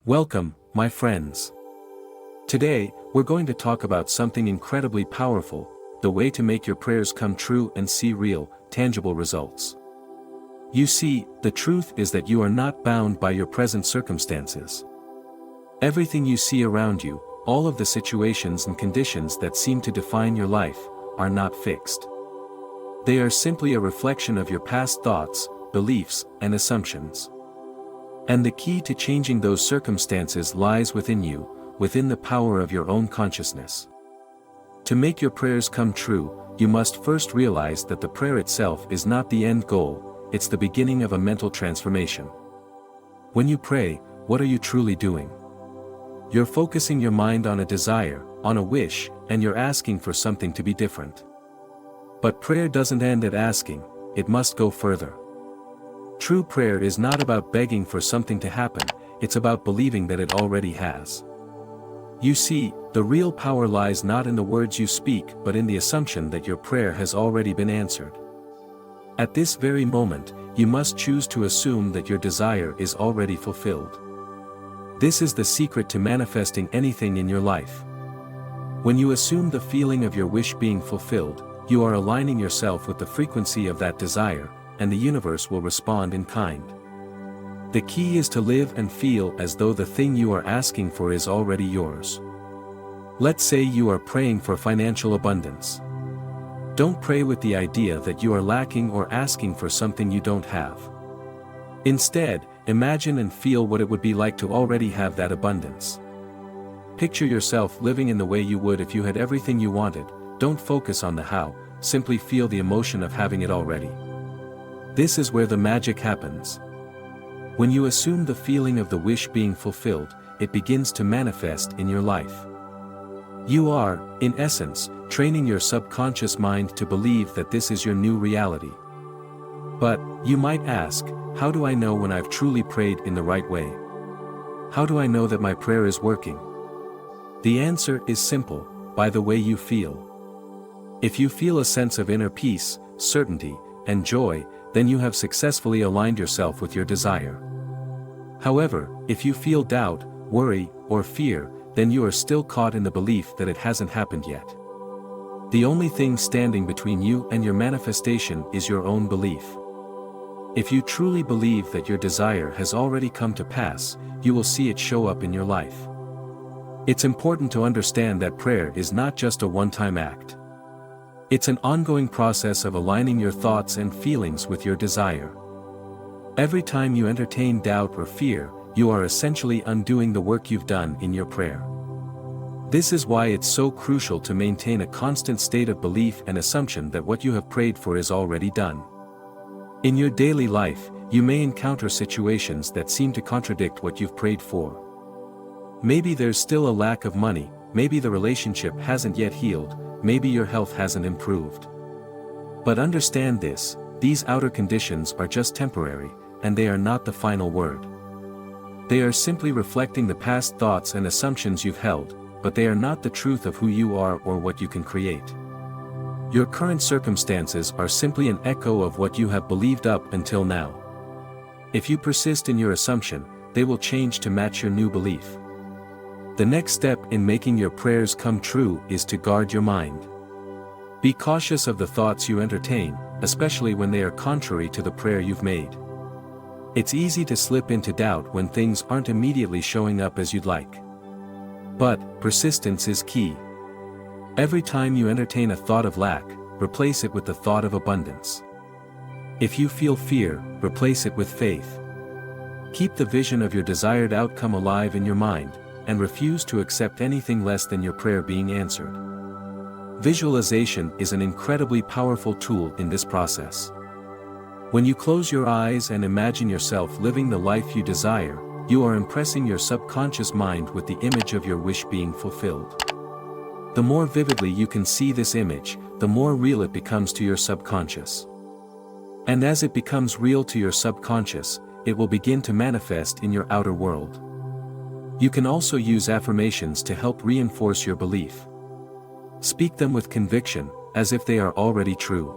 Welcome, my friends. Today, we're going to talk about something incredibly powerful, the way to make your prayers come true and see real, tangible results. You see, the truth is that you are not bound by your present circumstances. Everything you see around you, all of the situations and conditions that seem to define your life, are not fixed. They are simply a reflection of your past thoughts, beliefs, and assumptions. And the key to changing those circumstances lies within you, within the power of your own consciousness. To make your prayers come true, you must first realize that the prayer itself is not the end goal, it's the beginning of a mental transformation. When you pray, what are you truly doing? You're focusing your mind on a desire, on a wish, and you're asking for something to be different. But prayer doesn't end at asking, it must go further. True prayer is not about begging for something to happen, it's about believing that it already has. You see, the real power lies not in the words you speak but in the assumption that your prayer has already been answered. At this very moment, you must choose to assume that your desire is already fulfilled. This is the secret to manifesting anything in your life. When you assume the feeling of your wish being fulfilled, you are aligning yourself with the frequency of that desire, and the universe will respond in kind. The key is to live and feel as though the thing you are asking for is already yours. Let's say you are praying for financial abundance. Don't pray with the idea that you are lacking or asking for something you don't have. Instead, imagine and feel what it would be like to already have that abundance. Picture yourself living in the way you would if you had everything you wanted. Don't focus on the how, simply feel the emotion of having it already. This is where the magic happens. When you assume the feeling of the wish being fulfilled, it begins to manifest in your life. You are, in essence, training your subconscious mind to believe that this is your new reality. But, you might ask, how do I know when I've truly prayed in the right way? How do I know that my prayer is working? The answer is simple, by the way you feel. If you feel a sense of inner peace, certainty, and joy, then you have successfully aligned yourself with your desire. However, if you feel doubt, worry, or fear, then you are still caught in the belief that it hasn't happened yet. The only thing standing between you and your manifestation is your own belief. If you truly believe that your desire has already come to pass, you will see it show up in your life. It's important to understand that prayer is not just a one-time act. It's an ongoing process of aligning your thoughts and feelings with your desire. Every time you entertain doubt or fear, you are essentially undoing the work you've done in your prayer. This is why it's so crucial to maintain a constant state of belief and assumption that what you have prayed for is already done. In your daily life, you may encounter situations that seem to contradict what you've prayed for. Maybe there's still a lack of money, maybe the relationship hasn't yet healed, maybe your health hasn't improved. But understand this, these outer conditions are just temporary, and they are not the final word. They are simply reflecting the past thoughts and assumptions you've held, but they are not the truth of who you are or what you can create. Your current circumstances are simply an echo of what you have believed up until now. If you persist in your assumption, they will change to match your new belief. The next step in making your prayers come true is to guard your mind. Be cautious of the thoughts you entertain, especially when they are contrary to the prayer you've made. It's easy to slip into doubt when things aren't immediately showing up as you'd like. But, persistence is key. Every time you entertain a thought of lack, replace it with the thought of abundance. If you feel fear, replace it with faith. Keep the vision of your desired outcome alive in your mind, and refuse to accept anything less than your prayer being answered. Visualization is an incredibly powerful tool in this process. When you close your eyes and imagine yourself living the life you desire, you are impressing your subconscious mind with the image of your wish being fulfilled. The more vividly you can see this image, the more real it becomes to your subconscious. And as it becomes real to your subconscious, it will begin to manifest in your outer world. You can also use affirmations to help reinforce your belief. Speak them with conviction, as if they are already true.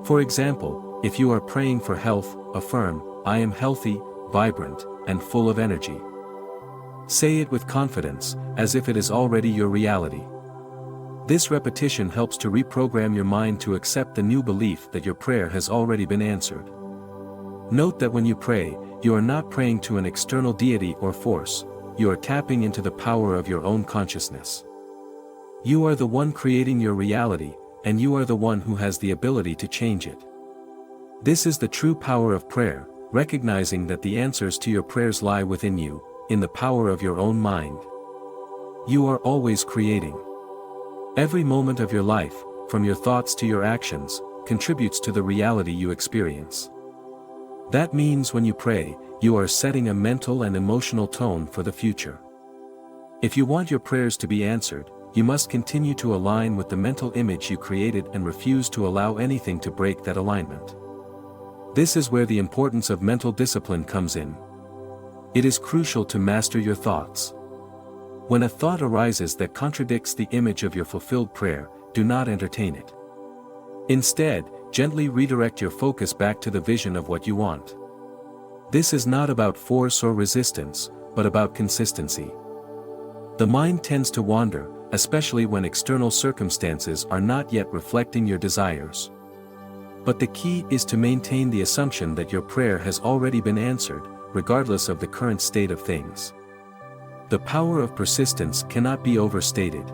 For example, if you are praying for health, affirm, "I am healthy, vibrant, and full of energy." Say it with confidence, as if it is already your reality. This repetition helps to reprogram your mind to accept the new belief that your prayer has already been answered. Note that when you pray, you are not praying to an external deity or force, you are tapping into the power of your own consciousness. You are the one creating your reality, and you are the one who has the ability to change it. This is the true power of prayer, recognizing that the answers to your prayers lie within you, in the power of your own mind. You are always creating. Every moment of your life, from your thoughts to your actions, contributes to the reality you experience. That means when you pray, you are setting a mental and emotional tone for the future. If you want your prayers to be answered, you must continue to align with the mental image you created and refuse to allow anything to break that alignment. This is where the importance of mental discipline comes in. It is crucial to master your thoughts. When a thought arises that contradicts the image of your fulfilled prayer, do not entertain it. Instead, gently redirect your focus back to the vision of what you want. This is not about force or resistance, but about consistency. The mind tends to wander, especially when external circumstances are not yet reflecting your desires. But the key is to maintain the assumption that your prayer has already been answered, regardless of the current state of things. The power of persistence cannot be overstated.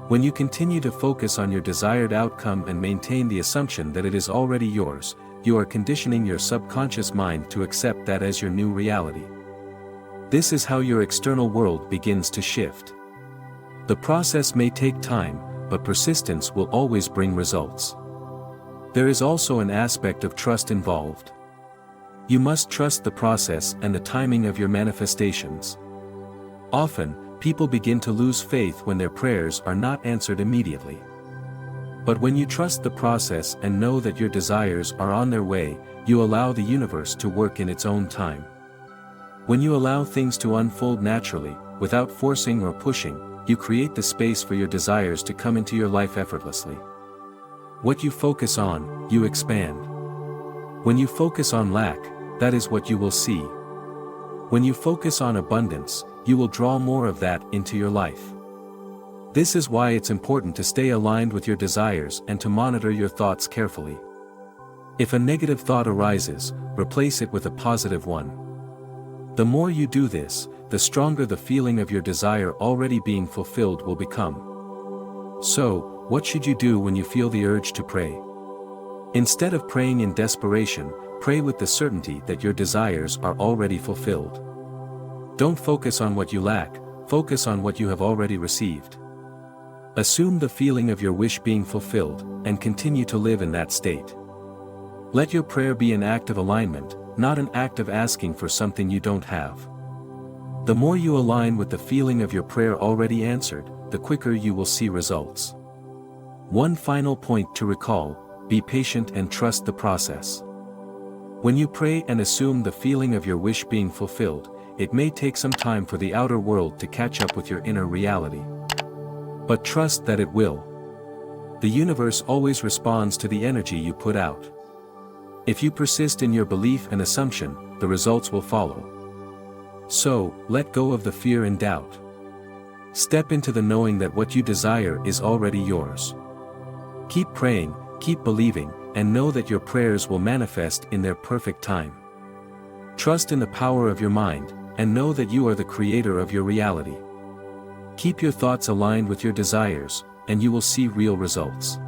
When you continue to focus on your desired outcome and maintain the assumption that it is already yours, you are conditioning your subconscious mind to accept that as your new reality. This is how your external world begins to shift. The process may take time, but persistence will always bring results. There is also an aspect of trust involved. You must trust the process and the timing of your manifestations. Often, people begin to lose faith when their prayers are not answered immediately. But when you trust the process and know that your desires are on their way, you allow the universe to work in its own time. When you allow things to unfold naturally, without forcing or pushing, you create the space for your desires to come into your life effortlessly. What you focus on, you expand. When you focus on lack, that is what you will see. When you focus on abundance, you will draw more of that into your life. This is why it's important to stay aligned with your desires and to monitor your thoughts carefully. If a negative thought arises, replace it with a positive one. The more you do this, the stronger the feeling of your desire already being fulfilled will become. So, what should you do when you feel the urge to pray? Instead of praying in desperation, pray with the certainty that your desires are already fulfilled. Don't focus on what you lack, focus on what you have already received. Assume the feeling of your wish being fulfilled, and continue to live in that state. Let your prayer be an act of alignment, not an act of asking for something you don't have. The more you align with the feeling of your prayer already answered, the quicker you will see results. One final point to recall: be patient and trust the process. When you pray and assume the feeling of your wish being fulfilled, it may take some time for the outer world to catch up with your inner reality. But trust that it will. The universe always responds to the energy you put out. If you persist in your belief and assumption, the results will follow. So, let go of the fear and doubt. Step into the knowing that what you desire is already yours. Keep praying, keep believing, and know that your prayers will manifest in their perfect time. Trust in the power of your mind, and know that you are the creator of your reality. Keep your thoughts aligned with your desires, and you will see real results.